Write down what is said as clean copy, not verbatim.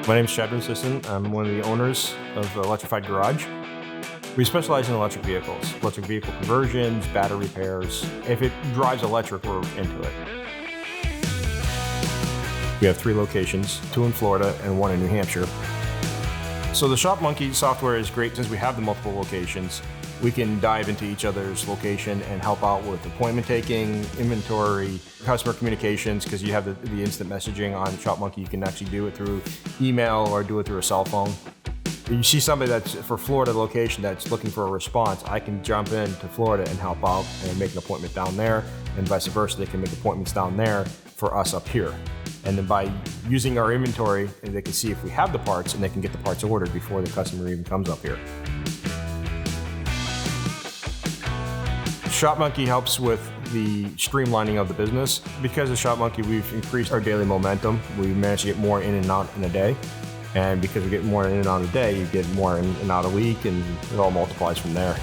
My name is Chad Assistant. I'm one of the owners of Electrified Garage. We specialize in electric vehicles, electric vehicle conversions, battery repairs. If it drives electric, we're into it. We have 3 locations, 2 in Florida and 1 in New Hampshire. So the Shopmonkey software is great since we have the multiple locations. We can dive into each other's location and help out with appointment taking, inventory, customer communications, because you have the instant messaging on Shopmonkey. You can actually do it through email or do it through a cell phone. You see somebody that's for Florida location that's looking for a response, I can jump into Florida and help out and make an appointment down there, and vice versa. They can make appointments down there for us up here. And then by using our inventory, they can see if we have the parts and they can get the parts ordered before the customer even comes up here. Shopmonkey helps with the streamlining of the business. Because of Shopmonkey, we've increased our daily momentum. We managed to get more in and out in a day. And because we get more in and out a day, you get more in and out a week, and it all multiplies from there.